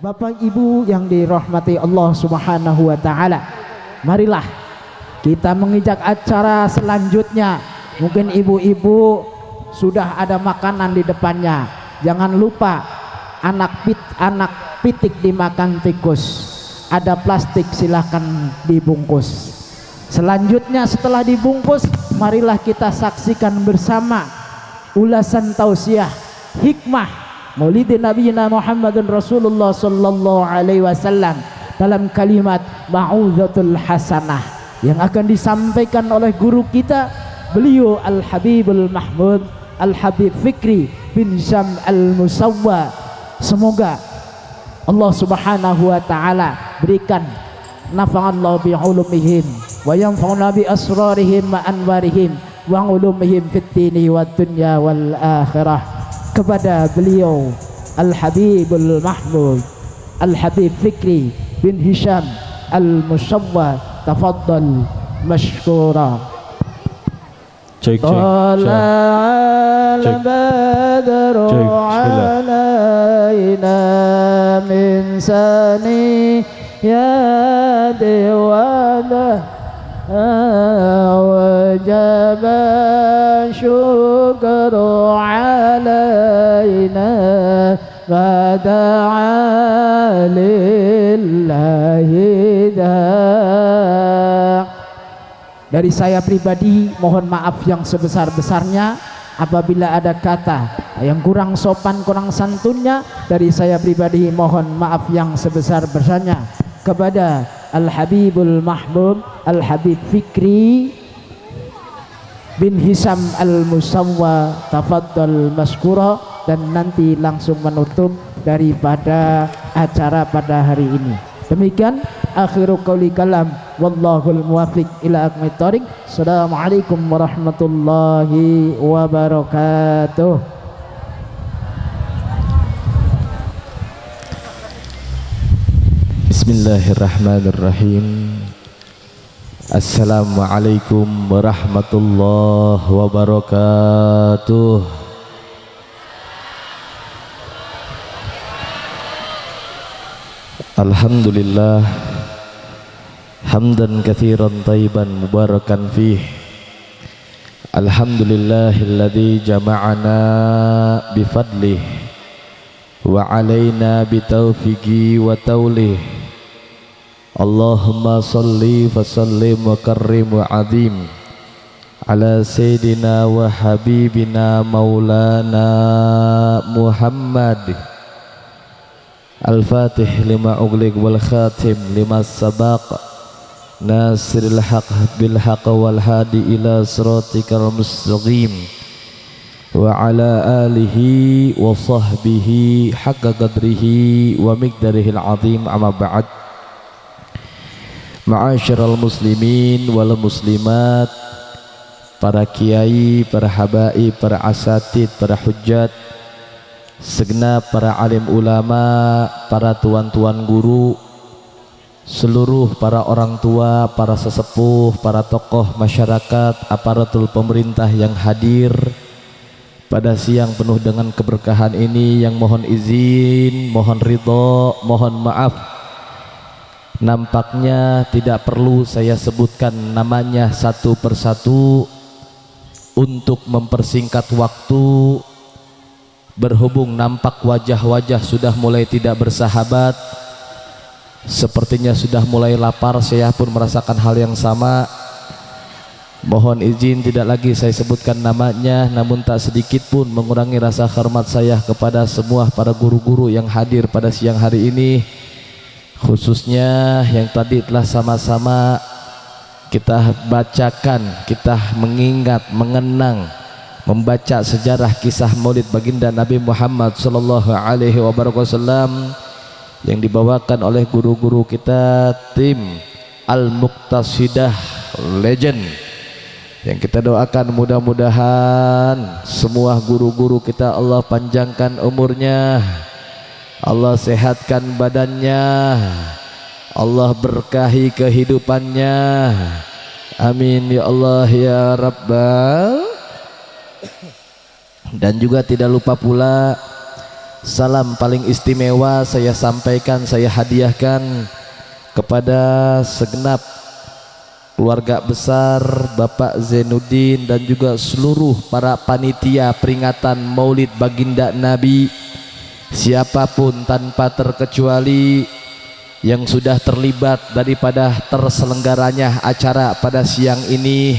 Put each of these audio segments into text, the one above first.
Bapak Ibu yang dirahmati Allah Subhanahu wa taala, marilah kita mengijak acara selanjutnya. Mungkin ibu-ibu sudah ada makanan di depannya. Jangan lupa anak pitik dimakan tikus. Ada plastik silahkan dibungkus. Selanjutnya setelah dibungkus, marilah kita saksikan bersama ulasan tausiah hikmah Maulidin Nabiyina Muhammadun Rasulullah sallallahu alaihi wasallam dalam kalimat mau'izatul hasanah yang akan disampaikan oleh guru kita, beliau Al-Habibul Mahmud Al-Habib Fikri bin Hisham Al-Musawwa. Semoga Allah Subhanahu wa taala berikan nafa'allahu bi ulumihim wa yanfa'una bi asrarihim wa anwarihim wa ulumihim fid dini wad dunya wal akhirah. Kepada beliau Al-Habibul Mahmud Al-Habib Fikri bin Hisham Al-Musawwa, tafaddal mashkura. Cek al-badru alaina min sani ya dewada wajib syukru alaina wada'a lillahi da'. Dari saya pribadi mohon maaf yang sebesar-besarnya apabila ada kata yang kurang sopan, kurang santunnya. Dari saya pribadi mohon maaf yang sebesar-besarnya kepada Al-Habibul Mahmud Al-Habib Fikri bin Hisham Al-Musawwa, tafaddal maskura. Dan nanti langsung menutup daripada acara pada hari ini. Demikian akhiru qauli kalam, wallahul muwaffiq ila aqwamit thoriq. Assalamualaikum warahmatullahi wabarakatuh. Bismillahirrahmanirrahim. Assalamualaikum warahmatullahi wabarakatuh. Alhamdulillah hamdan katsiran thayyiban mubarakan fih. Alhamdulillahilladzi jama'ana bifadlih wa alaina bitaufiqi wa taulih. Allahumma salli wa sallim wa karrim wa azim ala sayyidina wa habibina maulana Muhammad Al-Fatih lima ughliq wal khatim lima sabaq nasiril haq bil haq wal hadi ila siratikal mustaqim wa ala alihi wa sahbihi haqqa qadrihi wa miqdarihil azim. Amma ba'd. Ma'asyiral muslimin wal muslimat, para kiai, para habaib, para asatid, para hujjat, segenap para alim ulama, para tuan-tuan guru, seluruh para orang tua, para sesepuh, para tokoh masyarakat, aparatur pemerintah yang hadir pada siang penuh dengan keberkahan ini, yang mohon izin, mohon ridho, mohon maaf. Nampaknya tidak perlu saya sebutkan namanya satu persatu untuk mempersingkat waktu. Berhubung nampak wajah-wajah sudah mulai tidak bersahabat, sepertinya sudah mulai lapar, saya pun merasakan hal yang sama. Mohon izin tidak lagi saya sebutkan namanya, namun tak sedikit pun mengurangi rasa hormat saya kepada semua para guru-guru yang hadir pada siang hari ini, khususnya yang tadi telah sama-sama kita bacakan, kita mengingat, mengenang, membaca sejarah kisah maulid baginda Nabi Muhammad sallallahu alaihi wasallam yang dibawakan oleh guru-guru kita, tim Al-Muqtasidah Legend, yang kita doakan mudah-mudahan semua guru-guru kita Allah panjangkan umurnya, Allah sehatkan badannya, Allah berkahi kehidupannya, amin ya Allah ya Rabbal. Dan juga tidak lupa pula salam paling istimewa saya sampaikan, saya hadiahkan kepada segenap keluarga besar Bapak Zainuddin dan juga seluruh para panitia peringatan Maulid Baginda Nabi, siapapun tanpa terkecuali yang sudah terlibat daripada terselenggaranya acara pada siang ini,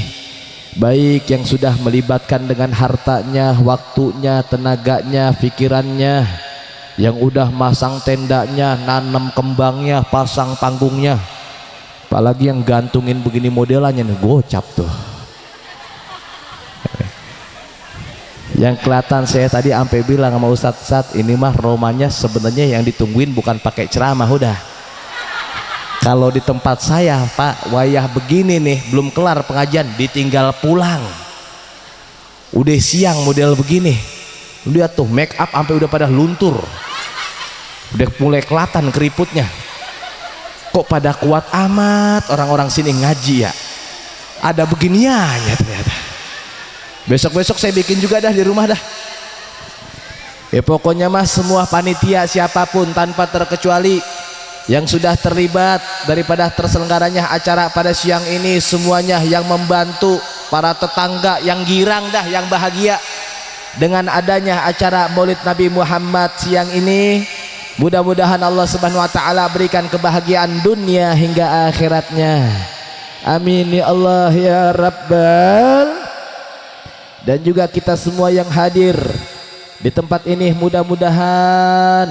baik yang sudah melibatkan dengan hartanya, waktunya, tenaganya, pikirannya, yang udah masang tendanya, nanam kembangnya, pasang panggungnya, apalagi yang gantungin begini modelannya nih, gocap tuh. Yang kelihatan saya tadi sampai bilang sama Ustadz, ini mah romanya sebenarnya yang ditungguin bukan pakai ceramah udah. Kalau di tempat saya Pak, wayah begini nih belum kelar pengajian ditinggal pulang, udah siang model begini, lihat tuh make up sampai udah pada luntur, udah mulai kelihatan keriputnya. Kok pada kuat amat orang-orang sini ngaji ya, ada beginiannya ternyata. Besok-besok saya bikin juga dah di rumah dah. Ya pokoknya mah semua panitia siapapun tanpa terkecuali yang sudah terlibat daripada terselenggaranya acara pada siang ini, semuanya yang membantu, para tetangga yang girang dah, yang bahagia dengan adanya acara Maulid Nabi Muhammad siang ini. Mudah-mudahan Allah Subhanahu wa taala berikan kebahagiaan dunia hingga akhiratnya. Amin ya Allah ya Rabbal. Dan juga kita semua yang hadir di tempat ini, mudah-mudahan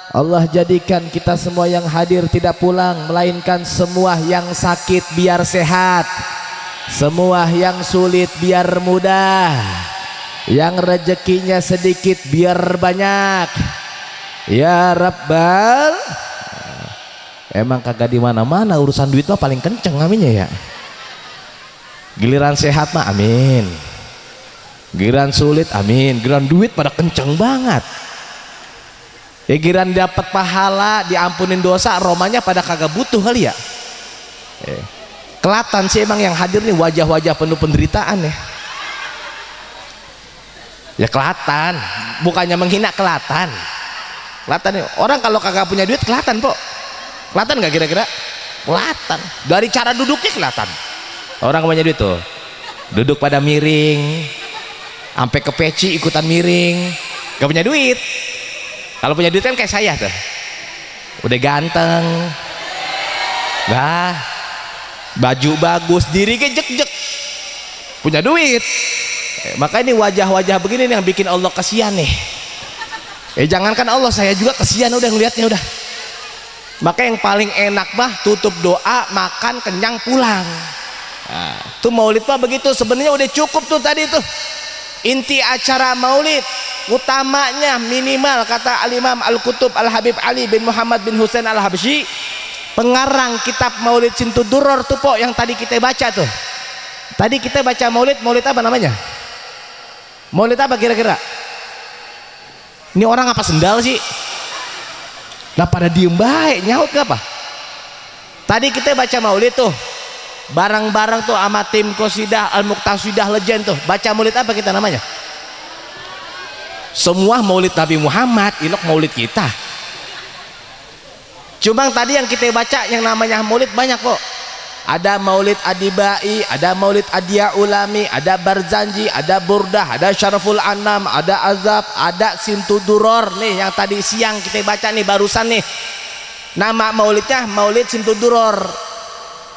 Allah jadikan kita semua yang hadir tidak pulang, melainkan semua yang sakit biar sehat, semua yang sulit biar mudah, yang rezekinya sedikit biar banyak ya Rabbal. Emang kagak di mana-mana urusan duit mah paling kenceng aminnya ya. Giliran sehat mah amin, giliran sulit amin, giliran duit pada kenceng banget. Ya giliran dapat pahala, diampunin dosa, romanya pada kagak butuh kali ya. Kelihatan sih emang yang hadir nih wajah-wajah penuh penderitaan ya. Ya kelihatan, bukannya menghina, kelihatan. Kelihatan nih, orang kalau kagak punya duit kelihatan kok. Kelihatan nggak kira-kira? Kelihatan. Dari cara duduknya kelihatan. Orang punya duit tuh, duduk pada miring, sampai ke peci ikutan miring. Gak punya duit. Kalau punya duit kan kayak saya tuh, udah ganteng, bah, baju bagus, diri jek-jek, punya duit. Maka ini wajah-wajah begini nih yang bikin Allah kasihan nih. Jangankan Allah, saya juga kasihan udah ngelihatnya udah. Maka yang paling enak mah tutup doa, makan, kenyang, pulang. Nah, tuh maulid mah begitu, sebenarnya udah cukup tuh tadi tuh. Inti acara maulid utamanya minimal, kata Al-Imam Al-Qutub Al-Habib Ali bin Muhammad bin Husain Al-Habsyi, pengarang kitab Maulid Sintuduror tuh po, yang tadi kita baca tuh. Tadi kita baca maulid apa namanya? Maulid apa kira-kira? Ini orang apa sendal sih? Lah pada diem baik, nyaut gak apa? Tadi kita baca maulid tuh bareng-bareng tuh sama tim Qasidah Al-Muqtasidah Legend tuh. Baca maulid apa kita namanya? Semua maulid Nabi Muhammad, ilok maulid kita. Cuma tadi yang kita baca yang namanya maulid banyak kok. Ada maulid Adibai, ada maulid Adia Ulami, ada Barzanji, ada Burdah, ada Syaraful Anam, ada Azab, ada Sintuduror nih yang tadi siang kita baca nih barusan nih. Nama maulidnya Maulid Sintuduror.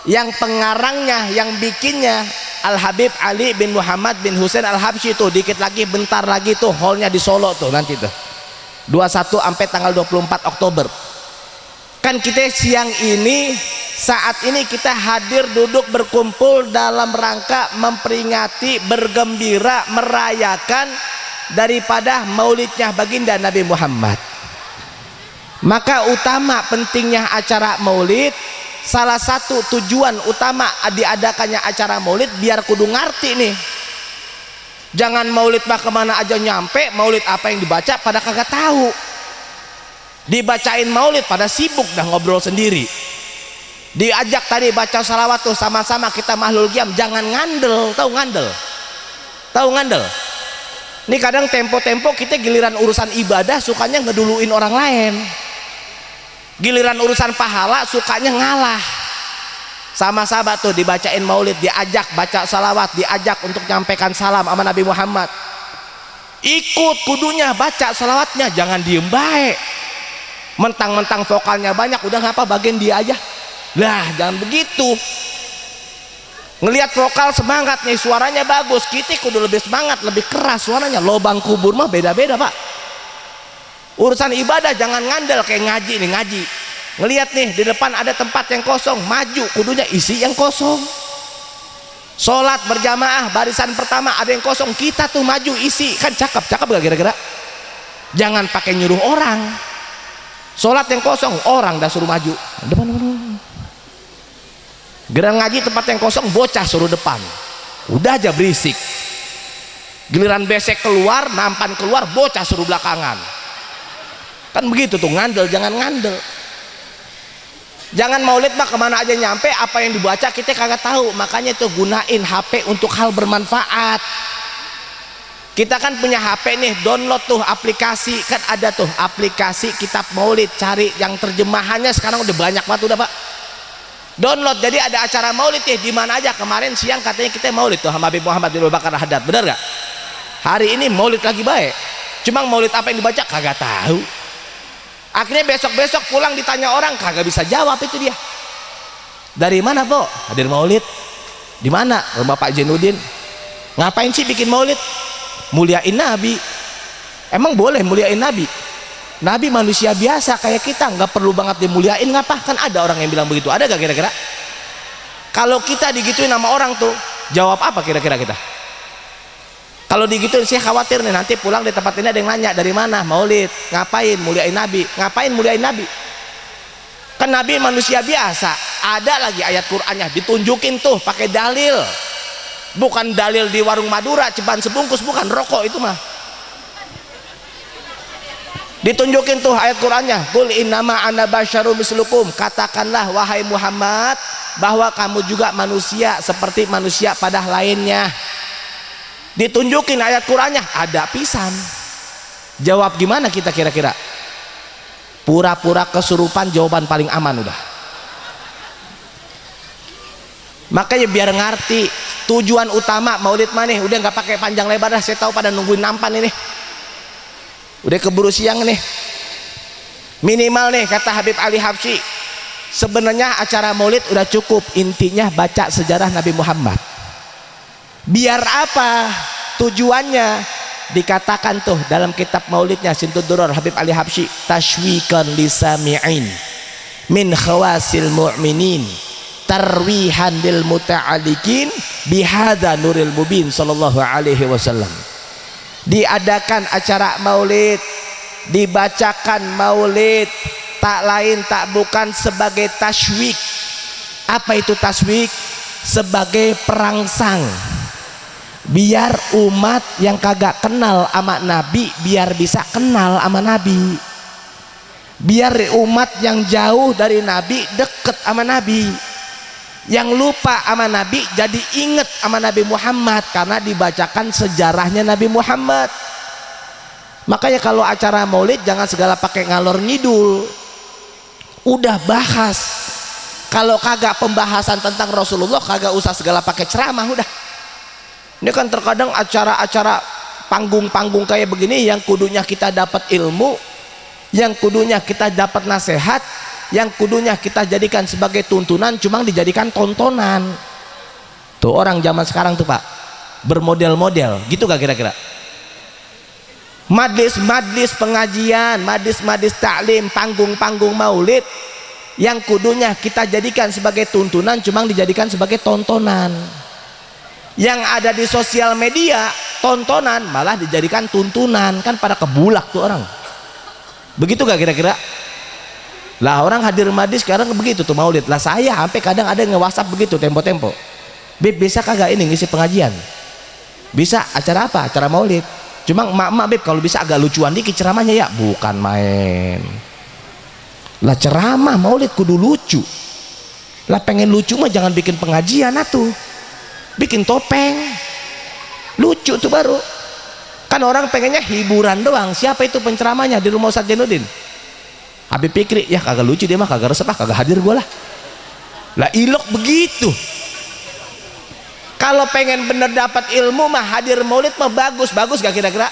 Yang pengarangnya, yang bikinnya Al-Habib Ali bin Muhammad bin Husain Al-Habsyi tuh. Dikit lagi, bentar lagi tuh hallnya di Solo tuh nanti tuh 21 sampai tanggal 24 Oktober. Kan kita siang ini, saat ini kita hadir duduk berkumpul dalam rangka memperingati, bergembira, merayakan daripada maulidnya baginda Nabi Muhammad. Maka utama pentingnya acara maulid, salah satu tujuan utama diadakannya acara maulid biar kudu ngerti nih. Jangan maulid mah kemana aja nyampe, maulid apa yang dibaca pada kagak tahu. Dibacain maulid pada sibuk dah ngobrol sendiri. Diajak tadi baca salawat tuh sama-sama kita mahlul qiyam, jangan ngandel, tahu ngandel? Tahu ngandel? Ini kadang tempo-tempo kita giliran urusan ibadah sukanya ngeduluin orang lain, giliran urusan pahala sukanya ngalah. Sama sahabat tuh dibacain maulid, diajak baca salawat, diajak untuk nyampaikan salam sama Nabi Muhammad, ikut kudunya baca salawatnya, jangan diem baik. Mentang-mentang vokalnya banyak udah ngapa bagian dia aja lah, jangan begitu. Ngelihat vokal semangat nih, suaranya bagus, kita kudu lebih semangat, lebih keras suaranya. Lobang kubur mah beda-beda pak. Urusan ibadah jangan ngandel kayak ngaji nih, ngaji ngelihat nih di depan ada tempat yang kosong, maju kudunya isi yang kosong. Sholat berjamaah barisan pertama ada yang kosong, kita tuh maju isi, kan cakep gak kira-kira? Jangan pakai nyuruh orang. Sholat yang kosong, orang dah suruh maju depan. Giliran ngaji tempat yang kosong, bocah suruh depan, udah aja berisik. Giliran besek keluar, nampan keluar, bocah suruh belakangan. Kan begitu tuh, ngandel, jangan ngandel. Jangan maulid mah kemana aja nyampe, apa yang dibaca kita kagak tahu. Makanya tuh gunain HP untuk hal bermanfaat. Kita kan punya HP nih, download tuh aplikasi, kan ada tuh aplikasi kitab maulid, cari yang terjemahannya sekarang udah banyak banget udah pak. Download, jadi ada acara maulid ya di mana aja. Kemarin siang katanya kita maulid tuh sama Habib Muhammad bin Abu Bakar Haddad, bener gak? Hari ini maulid lagi baik, cuma maulid apa yang dibaca kagak tahu. Akhirnya besok-besok pulang ditanya orang kagak bisa jawab itu dia. Dari mana po? Hadir maulid. Di mana? Rumah Pak Zainuddin. Ngapain sih bikin maulid? Muliain Nabi. Emang boleh muliain Nabi? Nabi manusia biasa kayak kita, nggak perlu banget dimuliain. Ngapa? Kan ada orang yang bilang begitu, ada gak kira-kira? Kalau kita digituin sama orang tuh, jawab apa kira-kira kita? Kalau digituin, saya khawatir nih nanti pulang di tempat ini ada yang nanya, dari mana? Maulid. Ngapain? Muliain Nabi. Ngapain muliain Nabi? Kan Nabi manusia biasa. Ada lagi ayat Qur'annya, ditunjukin tuh pakai dalil. Bukan dalil di warung Madura, ceban sebungkus, bukan, rokok itu mah. Ditunjukin tuh ayat Qur'annya, qul innama ana basyarum mislukum, katakanlah wahai Muhammad bahwa kamu juga manusia seperti manusia pada lainnya. Ditunjukin ayat Qur'annya, ada pisan. Jawab gimana kita kira-kira? Pura-pura kesurupan, jawaban paling aman udah. Makanya biar ngerti tujuan utama maulid maneh, udah nggak pakai panjang lebar dah, saya tahu pada nungguin nampan ini. Udah keburu siang nih. Minimal nih kata Habib Ali Habsyi, sebenarnya acara maulid udah cukup, intinya baca sejarah Nabi Muhammad. Biar apa tujuannya? Dikatakan tuh dalam kitab maulidnya Sintud Duror Habib Ali Habsyi, tashwikan lisami'in min khawasil mu'minin tarwihan lil muta'alikin bihadza nuril mubin sallallahu alaihi wasallam. Diadakan acara maulid, dibacakan maulid, tak lain tak bukan sebagai tashwik. Apa itu tashwik? Sebagai perangsang, biar umat yang kagak kenal sama Nabi biar bisa kenal sama Nabi, biar umat yang jauh dari Nabi deket sama Nabi, yang lupa sama Nabi jadi inget sama Nabi Muhammad karena dibacakan sejarahnya Nabi Muhammad. Makanya kalau acara maulid jangan segala pakai ngalor ngidul, udah bahas. Kalau kagak pembahasan tentang Rasulullah kagak usah segala pakai ceramah udah. Ini kan terkadang acara-acara panggung-panggung kayak begini yang kudunya kita dapat ilmu, yang kudunya kita dapat nasihat, yang kudunya kita jadikan sebagai tuntunan, cuma dijadikan tontonan. Tuh orang zaman sekarang tuh pak, bermodel-model gitu gak kira-kira? Majlis-majlis pengajian, majlis-majlis taklim, panggung-panggung maulid, yang kudunya kita jadikan sebagai tuntunan, cuma dijadikan sebagai tontonan. Yang ada di sosial media tontonan malah dijadikan tuntunan, kan pada kebulak tuh orang. Begitu gak kira-kira? Lah orang hadir majlis sekarang begitu tuh maulid. Lah saya sampai kadang ada yang nge-WhatsApp begitu tempo-tempo, Beb bisa kagak ini ngisi pengajian? Bisa. Acara apa? Acara maulid. Cuma emak-emak Beb kalau bisa agak lucuan dikit ceramahnya ya. Bukan main. Lah ceramah maulid kudu lucu. Lah pengen lucu mah jangan bikin pengajian atuh, bikin topeng lucu tuh baru. Kan orang pengennya hiburan doang. Siapa itu penceramahnya di rumah Ustadz Jainuddin? Habib Fikri. Ya kagak lucu dia mah, kagak resep, kagak hadir gue lah. Lah ilok begitu. Kalau pengen bener dapat ilmu mah hadir maulid mah bagus. Bagus gak kira-kira?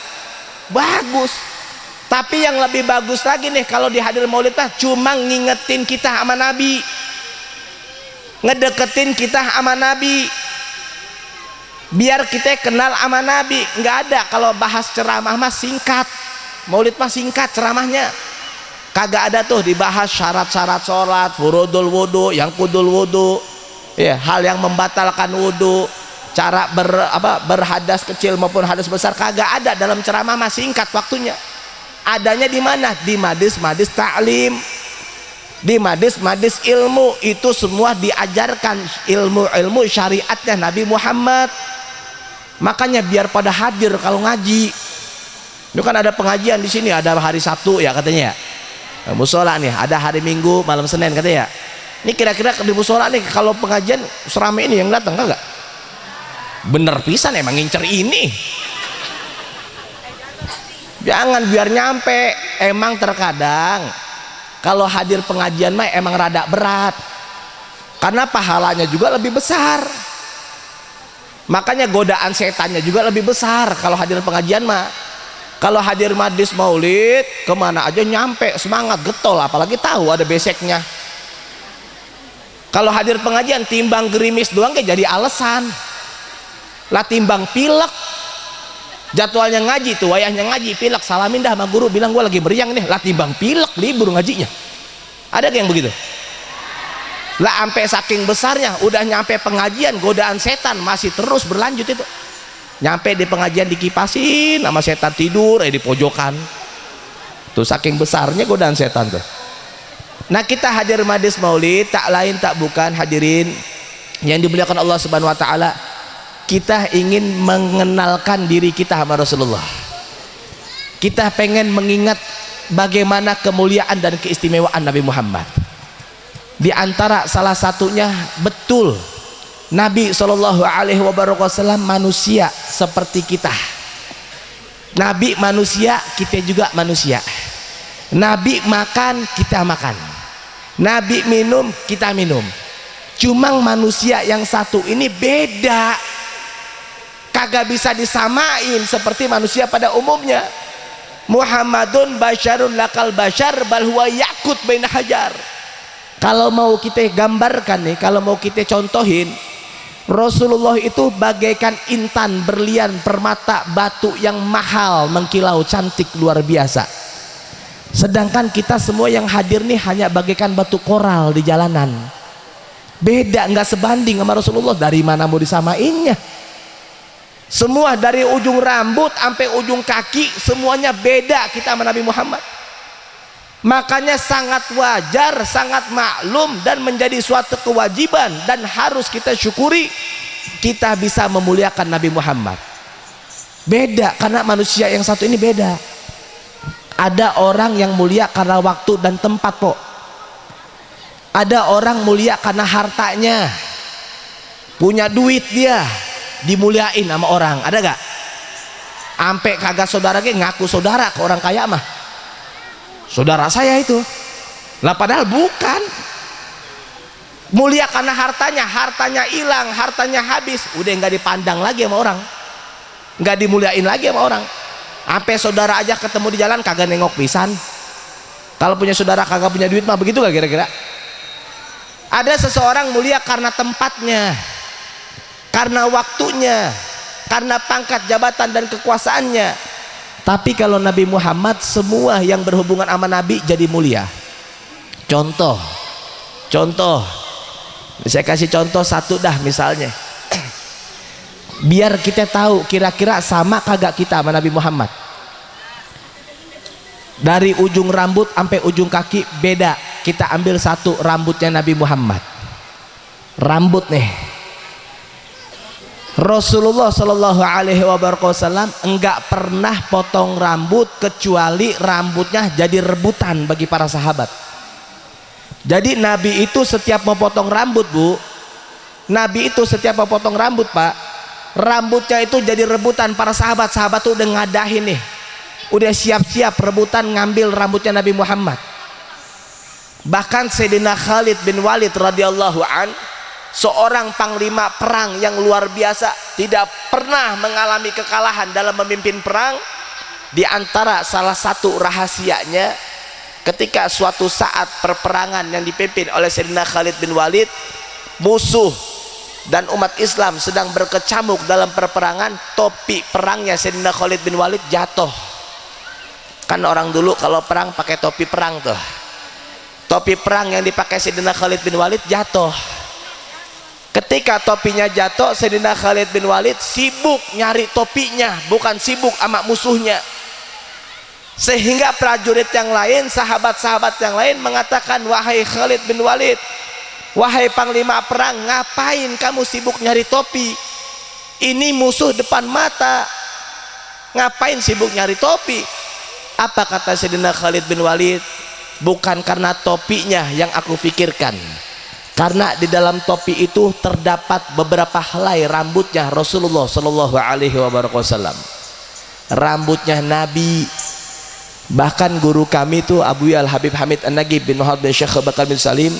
Bagus. Tapi yang lebih bagus lagi nih kalau di hadir maulid mah cuma ngingetin kita sama Nabi, ngedeketin kita sama Nabi, biar kita kenal sama Nabi. Nggak ada kalau bahas ceramah mah singkat, maulid mah singkat ceramahnya. Kagak ada tuh dibahas syarat-syarat sholat, furudul wudu, yang kudul wudu, ya, hal yang membatalkan wudu, cara berhadas kecil maupun hadas besar. Kagak ada dalam ceramah mah, singkat waktunya. Adanya di mana? Di madis-madis ta'lim, di madis-madis ilmu. Itu semua diajarkan ilmu-ilmu syariatnya Nabi Muhammad. Makanya biar pada hadir kalau ngaji. Itu kan ada pengajian di sini, ada hari Sabtu ya katanya ya. Musola nih ada hari Minggu malam Senin katanya ya. Ini kira-kira di musola nih kalau pengajian serame ini yang datang kagak? Bener pisan emang ngincer ini. Jangan biar nyampe. Emang terkadang kalau hadir pengajian mah emang rada berat, karena pahalanya juga lebih besar. Makanya godaan setannya juga lebih besar kalau hadir pengajian mah. Kalau hadir madis maulid kemana aja nyampe, semangat getol, apalagi tahu ada beseknya. Kalau hadir pengajian timbang gerimis doang kayak jadi alasan lah, timbang pilek. Jadwalnya ngaji tuh, wayahnya ngaji, pilek, salamin dah sama guru, bilang gue lagi meriang nih, lah timbang pilek libur ngajinya. Ada yang begitu? Lah sampai saking besarnya udah nyampe pengajian godaan setan masih terus berlanjut itu. Nyampe di pengajian dikipasin sama setan, tidur di pojokan. Tuh saking besarnya godaan setan tuh. Nah kita hadir madis maulid tak lain tak bukan hadirin yang dimuliakan Allah Subhanahu wa taala, kita ingin mengenalkan diri kita sama Rasulullah. Kita pengen mengingat bagaimana kemuliaan dan keistimewaan Nabi Muhammad. Di antara salah satunya, betul Nabi SAW manusia seperti kita. Nabi manusia, kita juga manusia. Nabi makan, kita makan. Nabi minum, kita minum. Cuma manusia yang satu ini beda, kagak bisa disamain seperti manusia pada umumnya. Muhammadun basyarun lakal basyar bal huwa yakut baina hajar. Kalau mau kita gambarkan nih, kalau mau kita contohin, Rasulullah itu bagaikan intan berlian permata batu yang mahal, mengkilau, cantik, luar biasa. Sedangkan kita semua yang hadir nih hanya bagaikan batu koral di jalanan. Beda, nggak sebanding sama Rasulullah. Dari mana mau disamainnya? Semua dari ujung rambut sampai ujung kaki semuanya beda kita sama Nabi Muhammad. Makanya sangat wajar, sangat maklum dan menjadi suatu kewajiban dan harus kita syukuri kita bisa memuliakan Nabi Muhammad. Beda karena manusia yang satu ini beda. Ada orang yang mulia karena waktu dan tempat kok. Ada orang mulia karena hartanya, punya duit dia dimuliain sama orang. Ada gak? Ampe kagak saudara ge ngaku saudara ke orang kaya mah, saudara saya itu lah, padahal bukan. Mulia karena hartanya, hartanya hilang, hartanya habis, udah nggak dipandang lagi sama orang, nggak dimuliain lagi sama orang. Ampe saudara aja ketemu di jalan kagak nengok pisan. Kalau punya saudara kagak punya duit mah begitu gak kira-kira? Ada seseorang mulia karena tempatnya, karena waktunya, karena pangkat jabatan dan kekuasaannya. Tapi kalau Nabi Muhammad, semua yang berhubungan sama Nabi jadi mulia. Contoh, saya kasih contoh satu dah misalnya, biar kita tahu kira-kira sama kagak kita sama Nabi Muhammad. Dari ujung rambut sampai ujung kaki beda. Kita ambil satu rambutnya Nabi Muhammad. Rambut nih, Rasulullah Shallallahu Alaihi Wasallam enggak pernah potong rambut kecuali rambutnya jadi rebutan bagi para sahabat. Jadi Nabi itu setiap mau potong rambut, Bu, Nabi itu setiap mau potong rambut, Pak, rambutnya itu jadi rebutan para sahabat. Sahabat tuh udah ngadahin nih, udah siap-siap rebutan ngambil rambutnya Nabi Muhammad. Bahkan Sayyidina Khalid bin Walid radhiyallahu an, seorang panglima perang yang luar biasa, tidak pernah mengalami kekalahan dalam memimpin perang. Di antara salah satu rahasianya, ketika suatu saat perperangan yang dipimpin oleh Sayyidina Khalid bin Walid, musuh dan umat Islam sedang berkecamuk dalam perperangan, topi perangnya Sayyidina Khalid bin Walid jatuh. Kan orang dulu kalau perang pakai topi perang tuh. Topi perang yang dipakai Sayyidina Khalid bin Walid jatuh. Ketika topinya jatuh, Sayyidina Khalid bin Walid sibuk nyari topinya, bukan sibuk sama musuhnya. Sehingga prajurit yang lain, sahabat-sahabat yang lain mengatakan, wahai Khalid bin Walid, wahai panglima perang, ngapain kamu sibuk nyari topi? Ini musuh depan mata, ngapain sibuk nyari topi? Apa kata Sayyidina Khalid bin Walid? Bukan karena topinya yang aku pikirkan, karena di dalam topi itu terdapat beberapa helai rambutnya Rasulullah Shallallahu Alaihi Wasallam, rambutnya Nabi. Bahkan guru kami itu Abu Al Habib Hamid An-Nagib bin Muhammad bin Syekh Bakar bin Salim,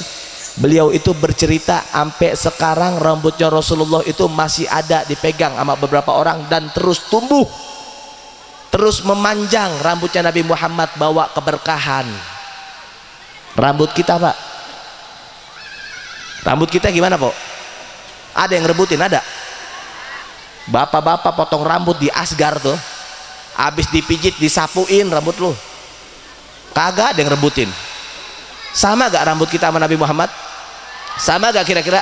beliau itu bercerita sampai sekarang rambutnya Rasulullah itu masih ada dipegang sama beberapa orang dan terus tumbuh, terus memanjang. Rambutnya Nabi Muhammad bawa keberkahan. Rambut kita, Pak, rambut kita gimana, Pak? Ada yang rebutin? Ada bapak-bapak potong rambut di Asgar tuh, habis dipijit disapuin rambut lu, kagak ada yang rebutin. Sama gak rambut kita sama Nabi Muhammad? Sama gak kira-kira?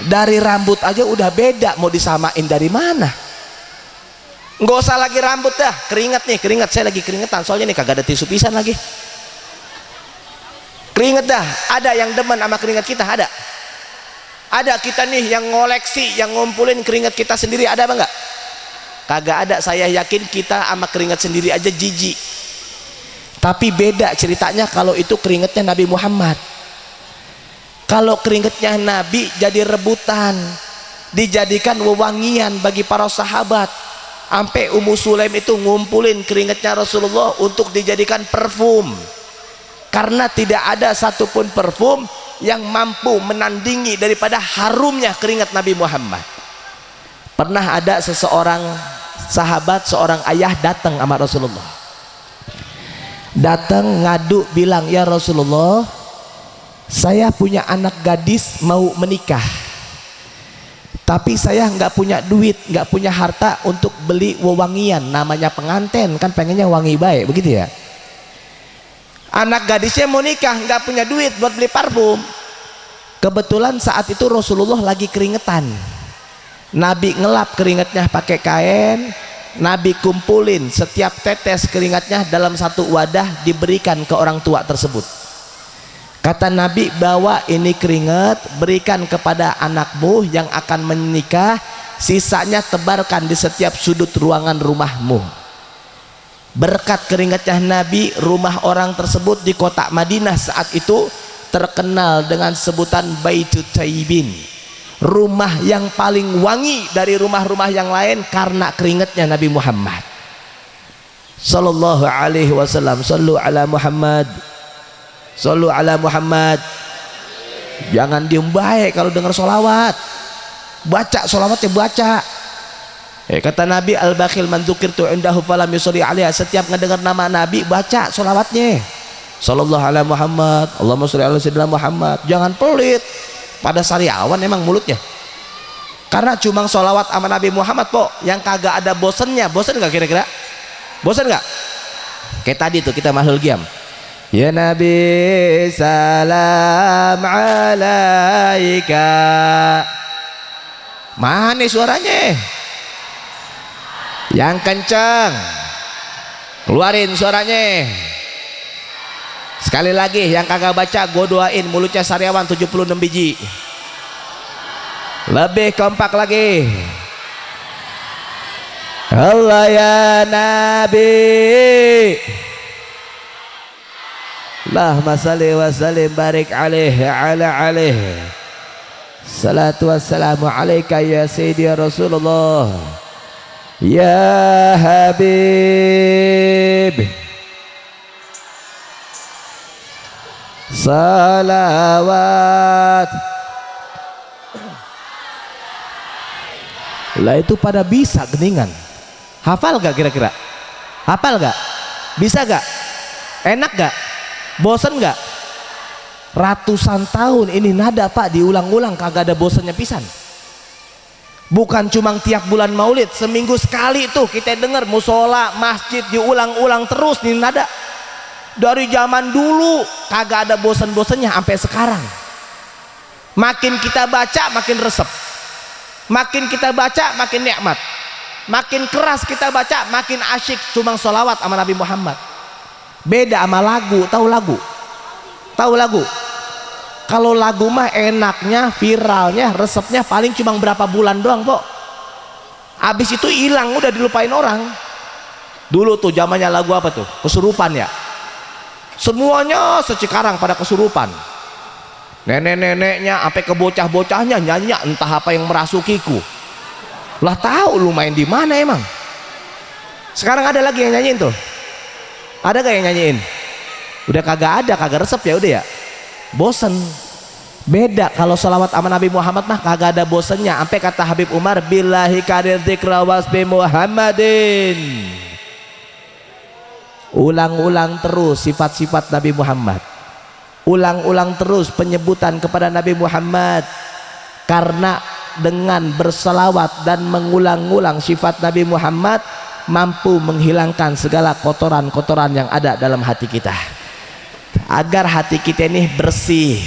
Dari rambut aja udah beda, mau disamain dari mana? Nggak usah lagi rambut dah, keringat nih, keringat. Saya lagi keringetan soalnya nih, kagak ada tisu pisan lagi. Keringet dah. Ada yang demen sama keringat kita? Ada kita nih yang ngoleksi, yang ngumpulin keringat kita sendiri, ada apa enggak? Kagak ada. Saya yakin kita sama keringat sendiri aja jijik. Tapi beda ceritanya kalau itu keringatnya Nabi Muhammad. Kalau keringatnya Nabi jadi rebutan, dijadikan wewangian bagi para sahabat. Sampai Ummu Sulaim itu ngumpulin keringatnya Rasulullah untuk dijadikan parfum. Karena tidak ada satupun parfum yang mampu menandingi daripada harumnya keringat Nabi Muhammad. Pernah ada seseorang sahabat, seorang ayah datang sama Rasulullah, datang ngadu bilang, ya Rasulullah, saya punya anak gadis mau menikah, tapi saya nggak punya duit, nggak punya harta untuk beli wewangian, namanya pengantin kan pengennya wangi baik, begitu ya. Anak gadisnya mau nikah, nggak punya duit buat beli parfum. Kebetulan saat itu Rasulullah lagi keringetan. Nabi ngelap keringatnya pakai kain, Nabi kumpulin setiap tetes keringatnya dalam satu wadah, diberikan ke orang tua tersebut. Kata Nabi, bawa ini keringat, berikan kepada anakmu yang akan menikah, sisanya tebarkan di setiap sudut ruangan rumahmu. Berkat keringatnya Nabi, rumah orang tersebut di kota Madinah saat itu terkenal dengan sebutan Baitut Taibin, rumah yang paling wangi dari rumah-rumah yang lain karena keringatnya Nabi Muhammad Sallallahu Alaihi Wasallam. Sallu ala Muhammad, sallu ala Muhammad. Jangan diem baik kalau dengar solawat, baca solawatnya, baca. Kata Nabi, al-bakhil man dzukirtu indahu falam yusolli alaihi. Setiap ngedengar nama Nabi, baca solawatnya, sallallahu ala Muhammad, Allahumma sholli ala sayyidina Muhammad. Jangan pelit, pada sariawan emang mulutnya. Karena cuma solawat sama Nabi Muhammad po, yang kagak ada bosennya. Bosen gak kira-kira? Bosen gak? Kayak tadi tuh kita mahlul giam, ya Nabi salam alaika. Mana suaranya? Yang kenceng, keluarin suaranya. Sekali lagi, yang kagak baca gue doain mulutnya sariawan 76 biji. Lebih kompak lagi. Allah ya Nabi, Allahumma salli wa sallim barik alaihi ala alaihi. Salatu wassalamu alaika ya sayyidi ya Rasulullah ya Habib. Salawat. Lah itu pada bisa geningan. Hafal gak kira-kira? Hafal gak? Bisa gak? Enak gak? Bosen gak? Ratusan tahun ini nada Pak diulang-ulang kagak ada bosannya pisan. Bukan cuma tiap bulan maulid, seminggu sekali tuh kita dengar musola, masjid diulang-ulang terus nih nada. Dari zaman dulu kagak ada bosan-bosannya sampai sekarang. Makin kita baca makin resep. Makin kita baca makin nikmat. Makin keras kita baca makin asyik cuma sholawat sama Nabi Muhammad. Beda sama lagu. Tahu lagu? Tahu lagu? Kalau lagu mah enaknya, viralnya, resepnya paling cuma berapa bulan doang kok. Habis itu hilang, udah dilupain orang. Dulu tuh zamannya lagu apa tuh? Kesurupan ya. Semuanya secikarang pada kesurupan. Nenek-neneknya sampai ke bocah-bocahnya nyanyi entah apa yang merasukiku. Lah tahu lu main di mana emang? Sekarang ada lagi yang nyanyiin tuh? Ada gak yang nyanyiin? Udah kagak ada, kagak resep ya udah ya. Bosen. Beda kalau salawat sama Nabi Muhammad mah kagak ada bosennya. Sampai kata Habib Umar, billahi kadir dzikra wasbi Muhammadin. Ulang-ulang terus sifat-sifat Nabi Muhammad. Ulang-ulang terus penyebutan kepada Nabi Muhammad. Karena dengan berselawat dan mengulang-ulang sifat Nabi Muhammad mampu menghilangkan segala kotoran-kotoran yang ada dalam hati kita, agar hati kita ini bersih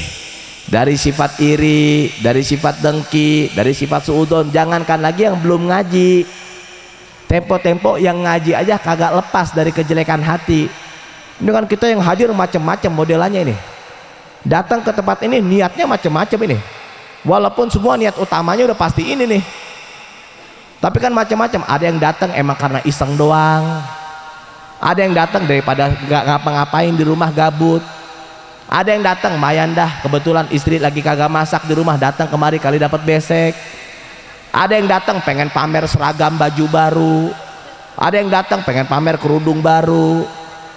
dari sifat iri, dari sifat dengki, dari sifat suudon. Jangankan lagi yang belum ngaji, tempo-tempo yang ngaji aja kagak lepas dari kejelekan hati. Ini kan kita yang hadir macam-macam modelannya ini, datang ke tempat ini niatnya macam-macam ini, walaupun semua niat utamanya udah pasti ini nih, tapi kan macam-macam. Ada yang datang emang karena iseng doang, ada yang datang daripada nggak ngapa-ngapain di rumah gabut, ada yang datang mayan dah kebetulan istri lagi kagak masak di rumah, datang kemari kali dapat besek. Ada yang datang pengen pamer seragam baju baru, ada yang datang pengen pamer kerudung baru,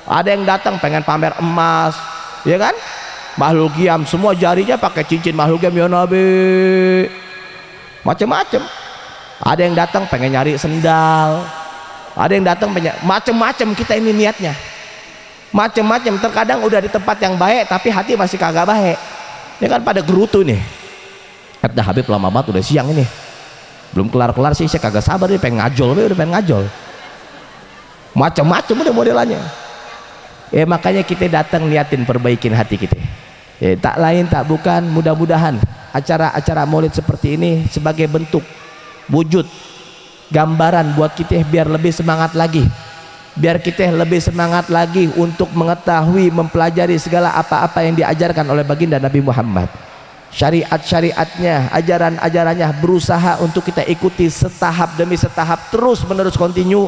ada yang datang pengen pamer emas, ya kan? Makhluk giam semua jarinya pakai cincin makhluk giam ya Nabi, macam-macam. Ada yang datang pengen nyari sendal, ada yang datang macam-macam. Kita ini niatnya macam-macam. Terkadang udah di tempat yang baik tapi hati masih kagak baik. Ini kan pada gerutu nih. Kata Habib lama banget udah siang ini, belum kelar-kelar sih, saya kagak sabar nih pengen ngajol, udah pengen ngajol. Macam-macam udah modelannya. Makanya kita datang niatin perbaikin hati kita. Tak lain tak bukan, mudah-mudahan acara-acara maulid seperti ini sebagai bentuk wujud gambaran buat kita biar lebih semangat lagi, biar kita lebih semangat lagi untuk mengetahui, mempelajari segala apa-apa yang diajarkan oleh baginda Nabi Muhammad, syariat-syariatnya, ajaran-ajarannya, berusaha untuk kita ikuti setahap demi setahap, terus menerus kontinu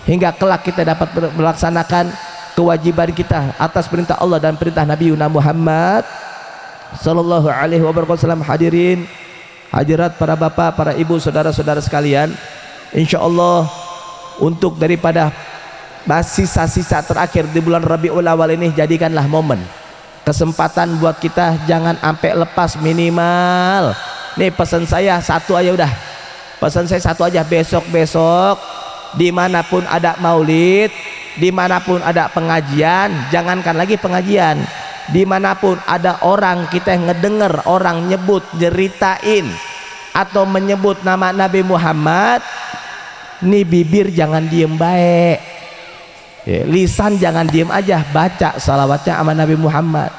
hingga kelak kita dapat melaksanakan kewajiban kita atas perintah Allah dan perintah Nabi Muhammad sallallahu alaihi wasallam. Hadirin hadirat, para bapak, para ibu, saudara-saudara sekalian, insyaallah untuk daripada sisa-sisa terakhir di bulan Rabiul Awal ini, jadikanlah momen kesempatan buat kita, jangan sampai lepas. Minimal nih pesan saya satu aja udah, pesan saya satu aja, besok-besok dimanapun ada maulid, dimanapun ada pengajian, jangankan lagi pengajian, dimanapun ada orang kita ngedenger orang nyebut, nyeritain atau menyebut nama Nabi Muhammad, nih bibir jangan diem baik, lisan jangan diem aja, baca salawatnya sama Nabi Muhammad.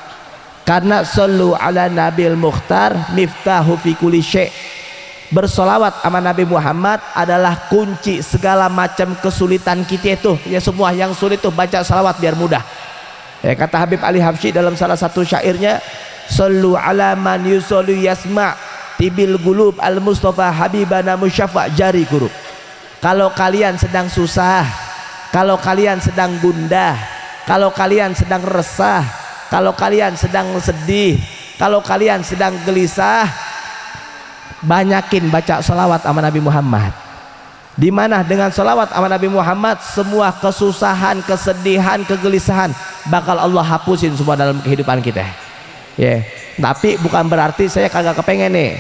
Karena sallu ala nabil mukhtar miftahu fi kulli syai', bersolawat sama Nabi Muhammad adalah kunci segala macam kesulitan kita itu ya. Semua yang sulit tuh baca salawat biar mudah. Kata Habib Ali Habsyi dalam salah satu syairnya, sallu ala man yusallu yasma' tibil gulub al mustafa habibana musyafa' jari kurub. Kalau kalian sedang susah, kalau kalian sedang gundah, kalau kalian sedang resah, kalau kalian sedang sedih, kalau kalian sedang gelisah, banyakin baca salawat sama Nabi Muhammad, di mana dengan salawat sama Nabi Muhammad semua kesusahan, kesedihan, kegelisahan bakal Allah hapusin semua dalam kehidupan kita. Ya, tapi bukan berarti saya kagak kepengen nih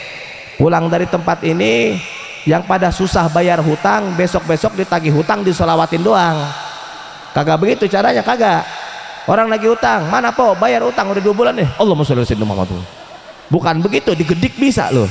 pulang dari tempat ini yang pada susah bayar hutang besok-besok ditagih hutang disolawatin doang. Kagak begitu caranya, kagak. Orang lagi hutang, mana po bayar hutang udah 2 bulan nih, Allahumma sholli ala sayyidina Muhammad. Bukan begitu, digedik bisa loh.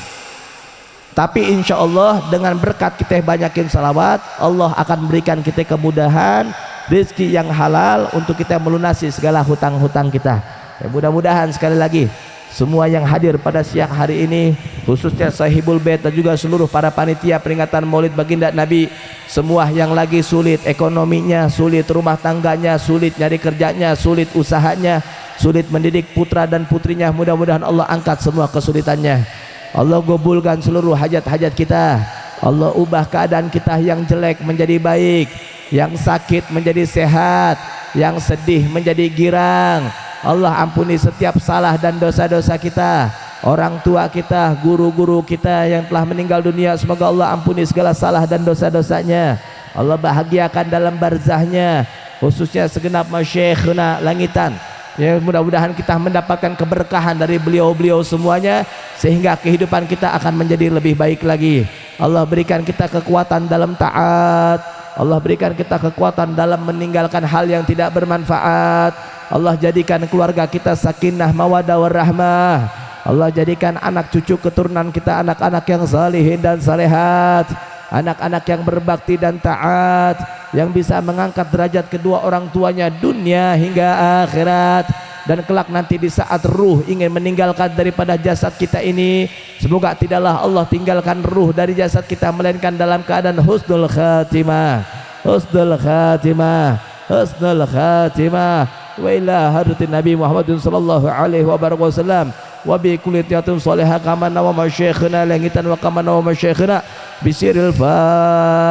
Tapi insya Allah dengan berkat kita banyakin salawat, Allah akan berikan kita kemudahan, rezeki yang halal untuk kita melunasi segala hutang-hutang kita. Ya, mudah-mudahan sekali lagi semua yang hadir pada siang hari ini, khususnya Sahibul Bait dan juga seluruh para panitia peringatan Maulid Baginda Nabi, semua yang lagi sulit ekonominya, sulit rumah tangganya, sulit nyari kerjanya, sulit usahanya, sulit mendidik putra dan putrinya, mudah-mudahan Allah angkat semua kesulitannya. Allah gabulkan seluruh hajat-hajat kita. Allah ubah keadaan kita yang jelek menjadi baik, yang sakit menjadi sehat, yang sedih menjadi girang. Allah ampuni setiap salah dan dosa-dosa kita, orang tua kita, guru-guru kita yang telah meninggal dunia, semoga Allah ampuni segala salah dan dosa-dosanya. Allah bahagiakan dalam barzahnya, khususnya segenap masyayikhna langitan. Ya, mudah-mudahan kita mendapatkan keberkahan dari beliau-beliau semuanya sehingga kehidupan kita akan menjadi lebih baik lagi. Allah berikan kita kekuatan dalam taat, Allah berikan kita kekuatan dalam meninggalkan hal yang tidak bermanfaat. Allah jadikan keluarga kita sakinah mawaddah warahmah. Allah jadikan anak cucu keturunan kita anak-anak yang salihin dan salehat, anak-anak yang berbakti dan taat, yang bisa mengangkat derajat kedua orang tuanya dunia hingga akhirat. Dan kelak nanti di saat ruh ingin meninggalkan daripada jasad kita ini, semoga tidaklah Allah tinggalkan ruh dari jasad kita melainkan dalam keadaan husnul khatimah, husnul khatimah, husnul khatimah. Wa ila hadratin Nabi Muhammadin sallallahu alaihi wasallam wa bi kulli tiyatin salihah kama nawa masyayikhina langitan wa kama nawa masyayikhina bisiril Fatihah.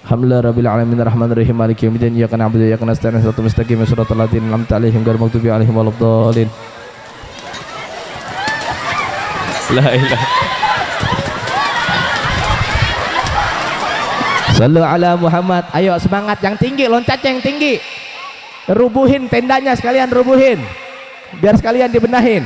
Alhamdulillah rabbil alamin arrahmanir rahim maliki yaumiddin iyyaka na'budu wa iyyaka nasta'in ihdinas siratal mustaqim siratal ladzina an'amta 'alaihim ghairil maghdubi 'alaihim waladdallin. La ilaha. Sallu ala Muhammad. Ayo semangat yang tinggi, loncat yang tinggi. Rubuhin tendanya sekalian, rubuhin. Biar sekalian dibenahin.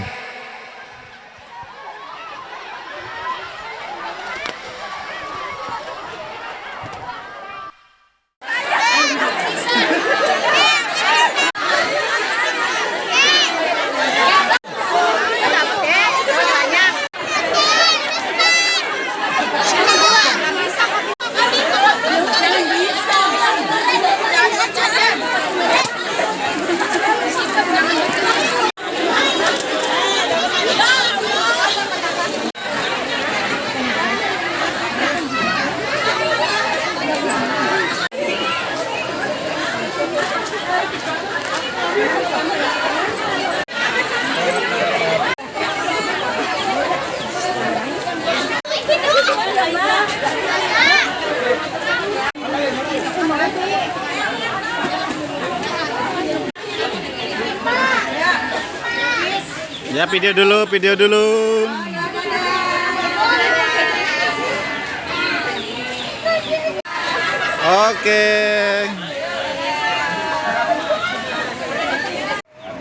Ya, video dulu, video dulu. Oke.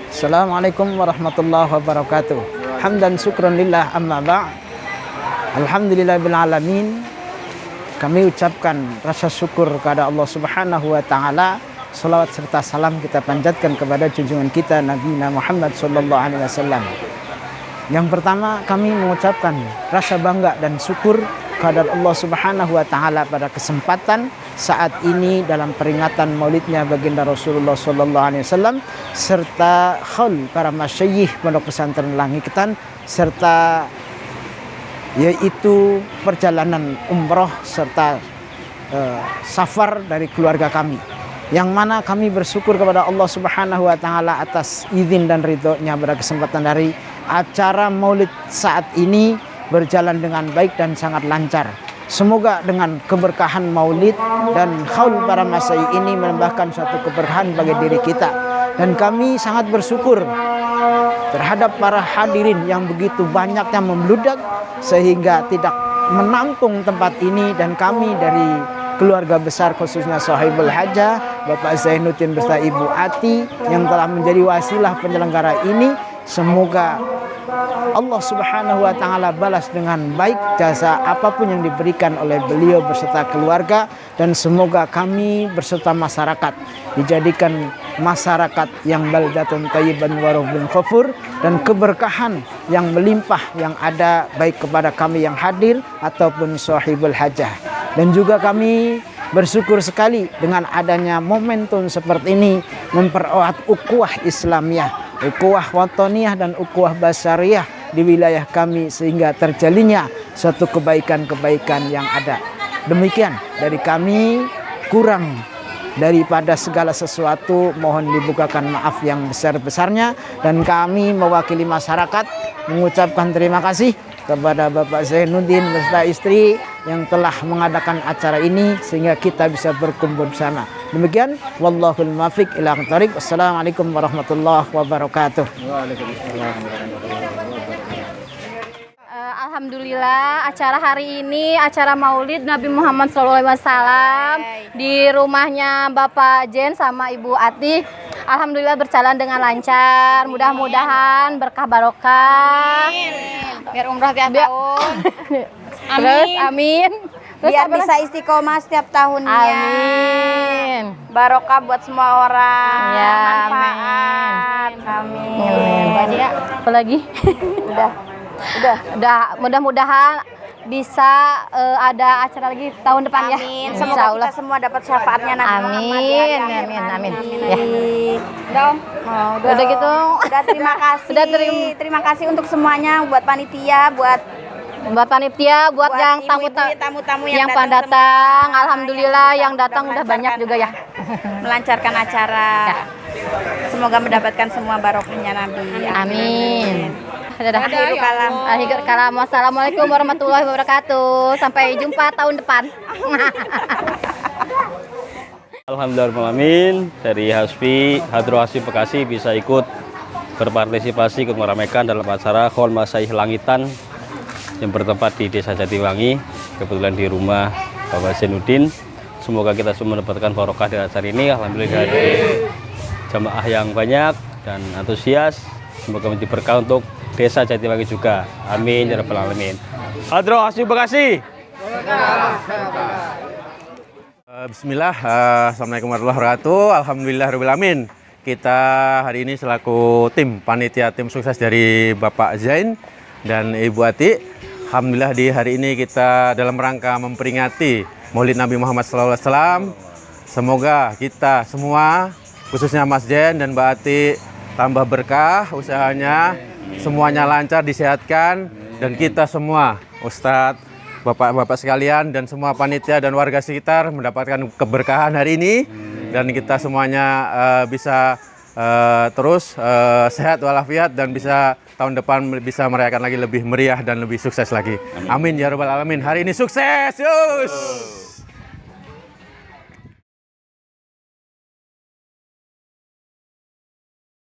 Assalamualaikum warahmatullahi wabarakatuh. Hamdan syukran lillah amma ba'. Alhamdulillahil alamin. Kami ucapkan rasa syukur kepada Allah Subhanahu wa taala. Salawat serta salam kita panjatkan kepada junjungan kita Nabi Muhammad sallallahu alaihi wasallam. Yang pertama, kami mengucapkan rasa bangga dan syukur kepada Allah Subhanahu wa taala pada kesempatan saat ini dalam peringatan Maulidnya baginda Rasulullah sallallahu alaihi wasallam serta khaul para masyayikh Pondok Pesantren Langitan serta yaitu perjalanan umroh serta safar dari keluarga kami, yang mana kami bersyukur kepada Allah Subhanahu wa taala atas izin dan ridhonya pada kesempatan dari acara Maulid saat ini berjalan dengan baik dan sangat lancar. Semoga dengan keberkahan Maulid dan khaul para masyayikh ini menambahkan suatu keberkahan bagi diri kita, dan kami sangat bersyukur terhadap para hadirin yang begitu banyak yang membludak sehingga tidak menampung tempat ini, dan kami dari keluarga besar khususnya Sahibul Hajah Bapak Zainuddin beserta Ibu Ati yang telah menjadi wasilah penyelenggara ini, semoga Allah Subhanahu wa taala balas dengan baik jasa apapun yang diberikan oleh beliau beserta keluarga, dan semoga kami beserta masyarakat dijadikan masyarakat yang baldatun thayyiban wa rabbun ghafur, dan keberkahan yang melimpah yang ada baik kepada kami yang hadir ataupun sahibul hajah. Dan juga kami bersyukur sekali dengan adanya momentum seperti ini mempererat ukhuwah Islamiyah, ukhuwah wataniyah dan ukhuwah basyariyah di wilayah kami, sehingga terjalinnya suatu kebaikan-kebaikan yang ada. Demikian dari kami, kurang daripada segala sesuatu mohon dibukakan maaf yang besar-besarnya, dan kami mewakili masyarakat mengucapkan terima kasih kepada Bapak Zainuddin beserta istri yang telah mengadakan acara ini sehingga kita bisa berkumpul bersama. Demikian, wallahul muwaffiq ila aqwamit thoriq. Wassalamualaikum warahmatullahi wabarakatuh. Alhamdulillah, acara hari ini acara Maulid Nabi Muhammad SAW di rumahnya Bapak Jen sama Ibu Ati. Alhamdulillah berjalan dengan lancar. Mudah-mudahan berkah barokah. Biar umroh tiap tahun. Terus amin. Terus Biar apa bisa lagi? istiqomah setiap tahunnya. Amin. Barokah buat semua orang. Ya, Manfaat. Amin. Amin. Ya. Apa lagi? Udah. Mudah-mudahan bisa ada acara lagi tahun depan ya. Amin. Insya Semoga Allah. kita semua dapat syafaatnya Nabi Muhammad di hari akhir Amin. nanti. Ya. Dong. Udah gitu. Udah, terima kasih. Udah Terima kasih untuk semuanya, buat panitia, buat panitia, buat yang ibu-ibu, tamu-tamu yang datang. semua. Alhamdulillah yang Sudah datang udah banyak juga ya. Melancarkan acara. Semoga mendapatkan semua barokahnya Nabi. Amin. Dadah. Akhirul kalam. Akhirul kalam. Wassalamualaikum warahmatullahi wabarakatuh. Sampai jumpa tahun depan. Alhamdulillahirrahmanirrahim, dari Hasbi Hadro Hasim Bekasi bisa ikut berpartisipasi, ikut meramaikan dalam acara Khol Masaih Langitan yang bertempat di Desa Jatiwangi, kebetulan di rumah Bapak Zainuddin. Semoga kita semua mendapatkan barokah di acara ini. Alhamdulillah dari jamaah yang banyak dan antusias. Semoga menjadi berkah untuk Desa Jatiwangi juga. Amin ya rabbal alamin. Hadro Hasim Bekasi. Bismillah, Assalamualaikum warahmatullahi wabarakatuh. Alhamdulillahirabbil alamin. Kita hari ini selaku tim panitia tim sukses dari Bapak Zain dan Ibu Ati. Alhamdulillah di hari ini kita dalam rangka memperingati Maulid Nabi Muhammad SAW. Semoga kita semua, khususnya Mas Zain dan Mbak Ati, tambah berkah usahanya, semuanya lancar, disehatkan, dan kita semua, Ustadz, Bapak-bapak sekalian dan semua panitia dan warga sekitar mendapatkan keberkahan hari ini, dan kita semuanya bisa terus sehat walafiat dan bisa tahun depan bisa merayakan lagi lebih meriah dan lebih sukses lagi. Amin ya rabbal alamin. Hari ini sukses. Yus.